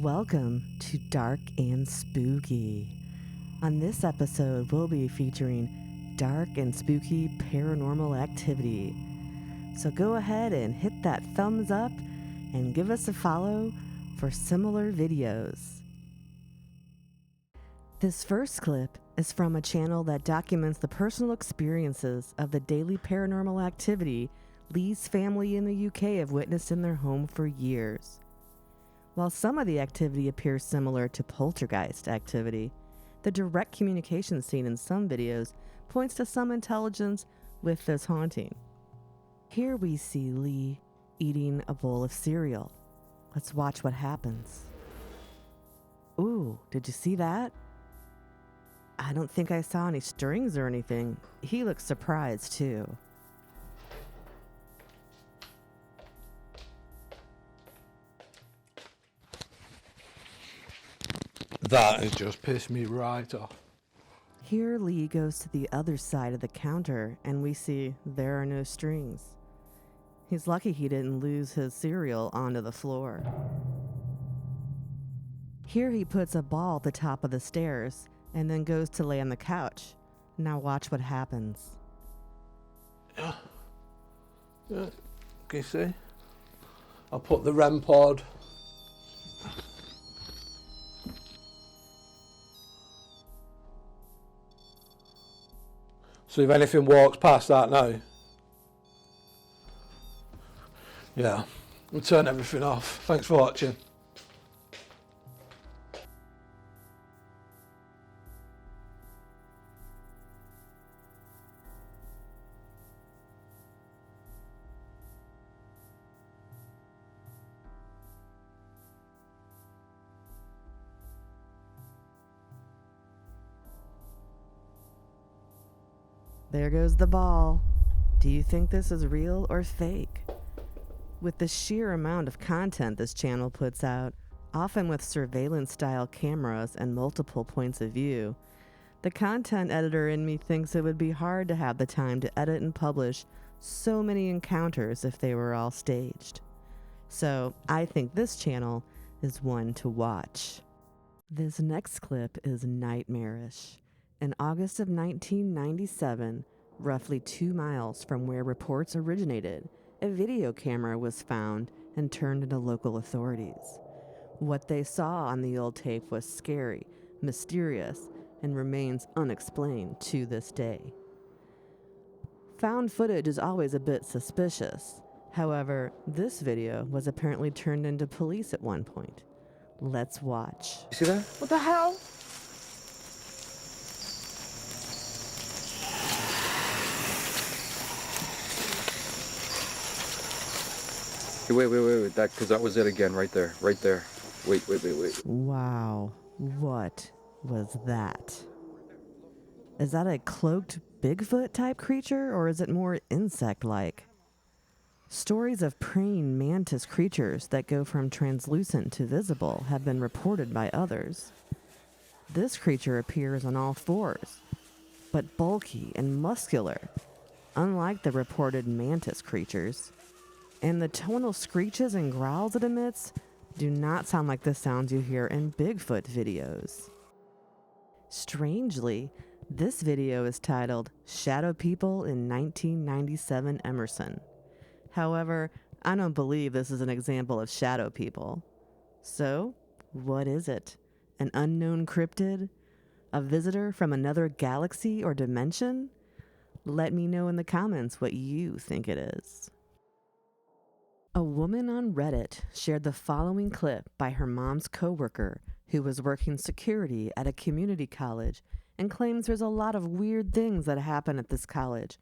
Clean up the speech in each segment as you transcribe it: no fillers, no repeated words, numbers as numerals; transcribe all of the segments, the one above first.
Welcome to Dark and Spooky. On this episode, we'll be featuring dark and spooky paranormal activity. So go ahead and hit that thumbs up and give us a follow for similar videos. This first clip is from a channel that documents the personal experiences of the daily paranormal activity Lee's family in the UK have witnessed in their home for years. While some of the activity appears similar to poltergeist activity, the direct communication seen in some videos points to some intelligence with this haunting. Here we see Lee eating a bowl of cereal. Let's watch what happens. Ooh, did you see that? I don't think I saw any strings or anything. He looks surprised too. That has just pissed me right off. Here Lee goes to the other side of the counter and we see there are no strings. He's lucky he didn't lose his cereal onto the floor. Here he puts a ball at the top of the stairs and then goes to lay on the couch. Now watch what happens. Yeah. Can you see? I'll put the REM pod. So if anything walks past that now, yeah, we'll turn everything off. Thanks for watching. There goes the ball. Do you think this is real or fake? With the sheer amount of content this channel puts out, often with surveillance-style cameras and multiple points of view, the content editor in me thinks it would be hard to have the time to edit and publish so many encounters if they were all staged. So I think this channel is one to watch. This next clip is nightmarish. In August of 1997, roughly 2 miles from where reports originated, a video camera was found and turned into local authorities. What they saw on the old tape was scary, mysterious, and remains unexplained to this day. Found footage is always a bit suspicious. However, this video was apparently turned into police at one point. Let's watch. You see that? What the hell? Wait, that, because that was it again, right there. Wait. Wow, what was that? Is that a cloaked Bigfoot type creature, or is it more insect-like? Stories of praying mantis creatures that go from translucent to visible have been reported by others. This creature appears on all fours, but bulky and muscular, unlike the reported mantis creatures. And the tonal screeches and growls it emits do not sound like the sounds you hear in Bigfoot videos. Strangely, this video is titled Shadow People in 1997 Emerson. However, I don't believe this is an example of shadow people. So, what is it? An unknown cryptid? A visitor from another galaxy or dimension? Let me know in the comments what you think it is. A woman on Reddit shared the following clip by her mom's coworker who was working security at a community college and claims there's a lot of weird things that happen at this college,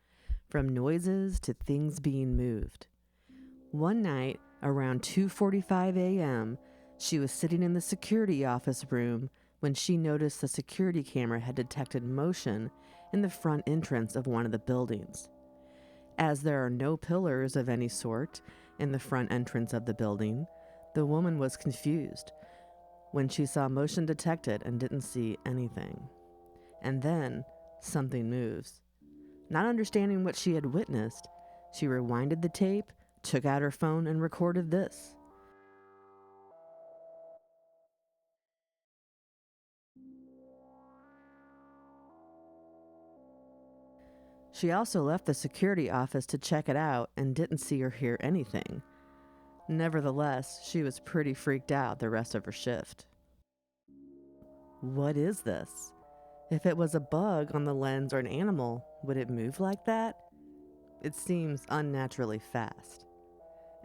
from noises to things being moved. One night, around 2:45 a.m., she was sitting in the security office room when she noticed the security camera had detected motion in the front entrance of one of the buildings. As there are no pillars of any sort in the front entrance of the building, the woman was confused when she saw motion detected and didn't see anything. And then something moves. Not understanding what she had witnessed, she rewinded the tape, took out her phone, and recorded this. She also left the security office to check it out and didn't see or hear anything. Nevertheless, she was pretty freaked out the rest of her shift. What is this? If it was a bug on the lens or an animal, would it move like that? It seems unnaturally fast.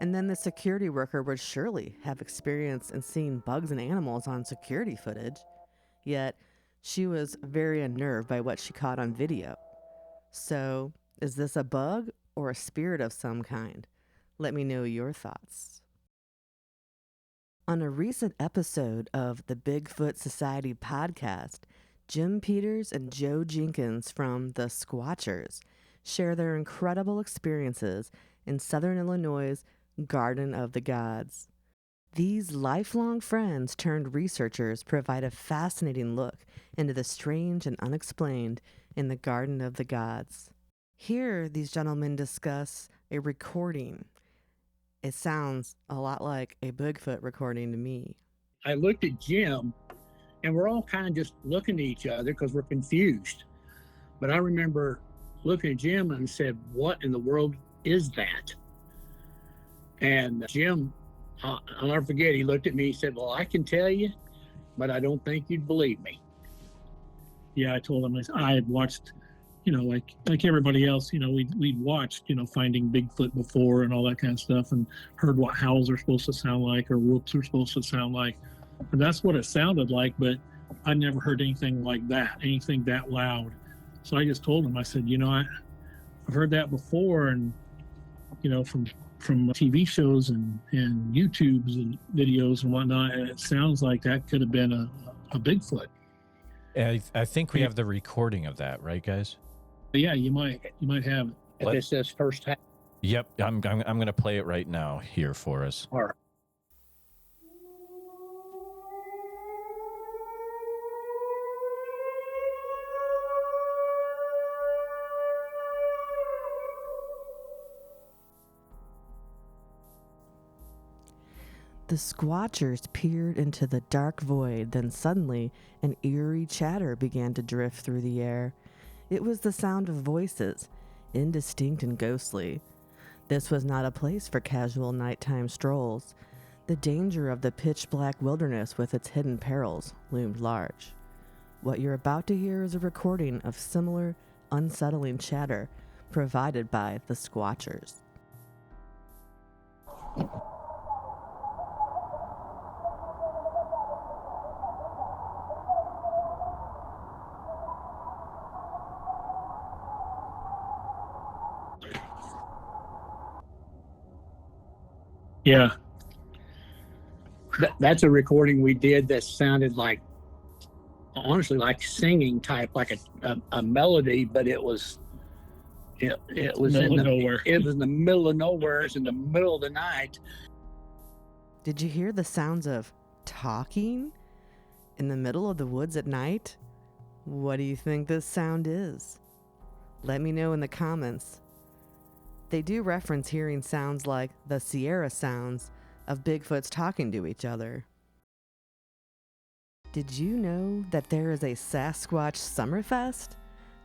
And then the security worker would surely have experienced and seen bugs and animals on security footage. Yet, she was very unnerved by what she caught on video. So, is this a bug or a spirit of some kind? Let me know your thoughts. On a recent episode of the Bigfoot Society podcast, Jim Peters and Joe Jenkins from the Squatchers share their incredible experiences in Southern Illinois' Garden of the Gods. These lifelong friends turned researchers provide a fascinating look into the strange and unexplained in the Garden of the Gods. Here, these gentlemen discuss a recording. It sounds a lot like a Bigfoot recording to me. I looked at Jim, and we're all kind of just looking at each other because we're confused. But I remember looking at Jim and said, "What in the world is that?" And Jim, I'll never forget, he looked at me, he said, "Well, I can tell you, but I don't think you'd believe me." Yeah, I told him I had watched, like everybody else, we'd watched, Finding Bigfoot before and all that kind of stuff, and heard what howls are supposed to sound like or whoops are supposed to sound like. And that's what it sounded like, but I never heard anything like that, anything that loud. So I just told him, I said, I've heard that before, and, from TV shows and YouTubes and videos and whatnot, and it sounds like that could have been a Bigfoot. I think we have the recording of that, right, guys? But yeah, you might have it. If it says first time. Yep, I'm going to play it right now here for us. All right. The Squatchers peered into the dark void, then suddenly an eerie chatter began to drift through the air. It was the sound of voices, indistinct and ghostly. This was not a place for casual nighttime strolls. The danger of the pitch-black wilderness with its hidden perils loomed large. What you're about to hear is a recording of similar, unsettling chatter provided by the Squatchers. Yeah. That's a recording we did that sounded like, honestly, like singing type, like a melody, but it was it was in nowhere. It was in the middle of nowhere. It's in the middle of the night. Did you hear the sounds of talking in the middle of the woods at night? What do you think this sound is? Let me know in the comments. They do reference hearing sounds like the Sierra sounds of Bigfoots talking to each other. Did you know that there is a Sasquatch Summerfest?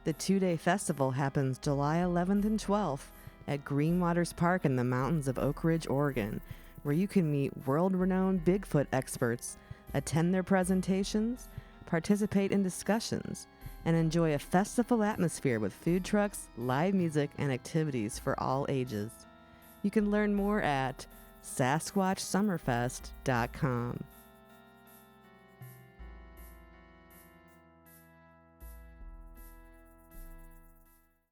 The 2-day festival happens July 11th and 12th at Greenwaters Park in the mountains of Oak Ridge, Oregon, where you can meet world-renowned Bigfoot experts, attend their presentations, participate in discussions, and enjoy a festival atmosphere with food trucks, live music, and activities for all ages. You can learn more at SasquatchSummerfest.com.